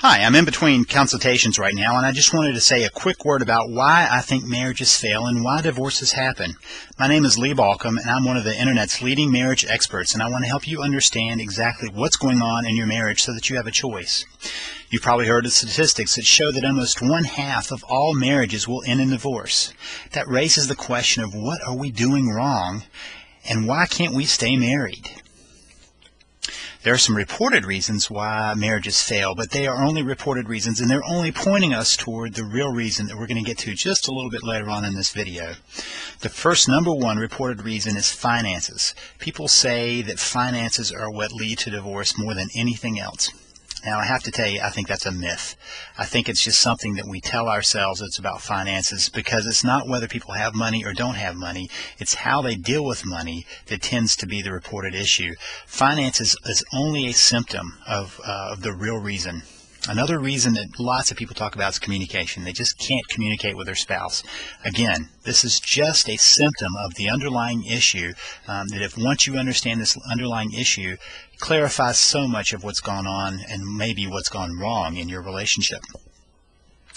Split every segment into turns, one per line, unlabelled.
Hi, I'm in between consultations right now, and I just wanted to say a quick word about why I think marriages fail and why divorces happen. My name is Lee Balcom, and I'm one of the Internet's leading marriage experts, and I want to help you understand exactly what's going on in your marriage so that you have a choice. You've probably heard of statistics that show that almost 1/2 of all marriages will end in divorce. That raises the question of what are we doing wrong, and why can't we stay married? There are some reported reasons why marriages fail, but they are only reported reasons, and they're only pointing us toward the real reason that we're going to get to just a little bit later on in this video. The first number one reported reason is finances. People say that finances are what lead to divorce more than anything else. Now, I have to tell you, I think that's a myth. I think it's just something that we tell ourselves it's about finances, because it's not whether people have money or don't have money. It's how they deal with money that tends to be the reported issue. Finances is only a symptom of the real reason. Another reason that lots of people talk about is communication. They just can't communicate with their spouse. Again, this is just a symptom of the underlying issue, that if once you understand this underlying issue, it clarifies so much of what's gone on and maybe what's gone wrong in your relationship.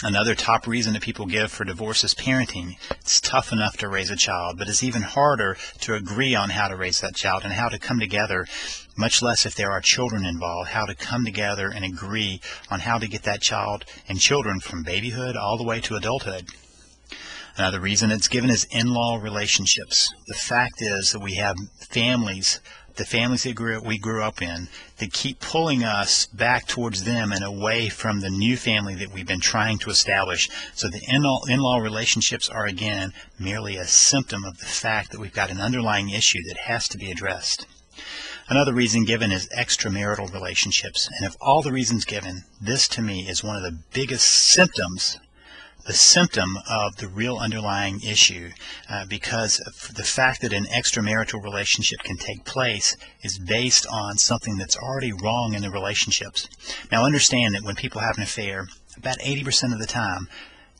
Another top reason that people give for divorce is parenting. It's tough enough to raise a child, but it's even harder to agree on how to raise that child and how to come together, much less if there are children involved, how to come together and agree on how to get that child and children from babyhood all the way to adulthood. Another reason it's given is in-law relationships. The fact is that we have families, the families that we grew up in, that keep pulling us back towards them and away from the new family that we've been trying to establish. So the in-law relationships are, again, merely a symptom of the fact that we've got an underlying issue that has to be addressed. Another reason given is extramarital relationships. And of all the reasons given, this to me is one of the biggest symptoms, the symptom of the real underlying issue, because the fact that an extramarital relationship can take place is based on something that's already wrong in the relationships. Now understand that when people have an affair, about 80% of the time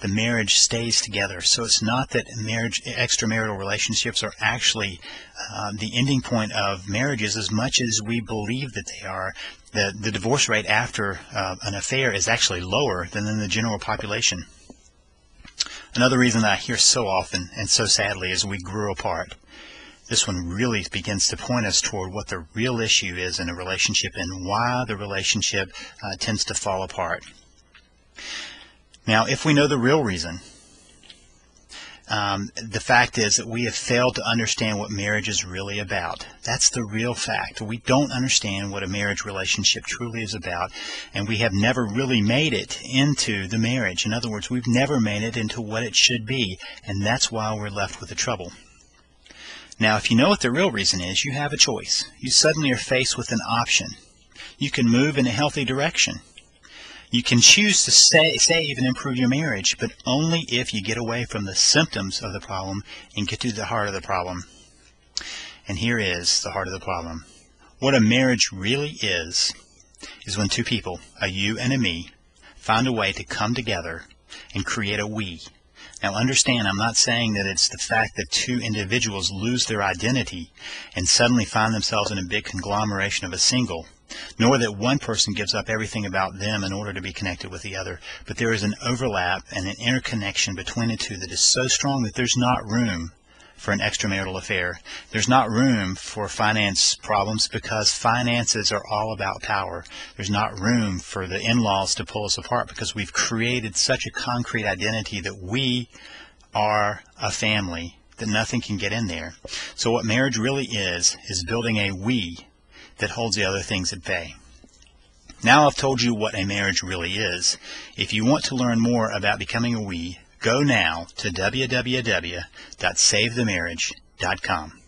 the marriage stays together. So it's not that extramarital relationships are actually the ending point of marriages as much as we believe that they are. The divorce rate after an affair is actually lower than in the general population. Another reason that I hear so often and so sadly is we grew apart. This one really begins to point us toward what the real issue is in a relationship and why the relationship tends to fall apart. Now, if we know the real reason, the fact is that we have failed to understand what marriage is really about. That's the real fact. We don't understand what a marriage relationship truly is about, and we have never really made it into the marriage. In other words, we've never made it into what it should be, and that's why we're left with the trouble. Now, if you know what the real reason is, you have a choice. You suddenly are faced with an option. You can move in a healthy direction. You can choose to save and improve your marriage, but only if you get away from the symptoms of the problem and get to the heart of the problem. And here is the heart of the problem. What a marriage really is when two people, a you and a me, find a way to come together and create a we. Now understand, I'm not saying that it's the fact that two individuals lose their identity and suddenly find themselves in a big conglomeration of a single, nor that one person gives up everything about them in order to be connected with the other. But there is an overlap and an interconnection between the two that is so strong that there's not room for an extramarital affair. There's not room for finance problems because finances are all about power. There's not room for the in-laws to pull us apart because we've created such a concrete identity that we are a family that nothing can get in there. So what marriage really is building a we that holds the other things at bay. Now I've told you what a marriage really is. If you want to learn more about becoming a we, go now to www.savethemarriage.com.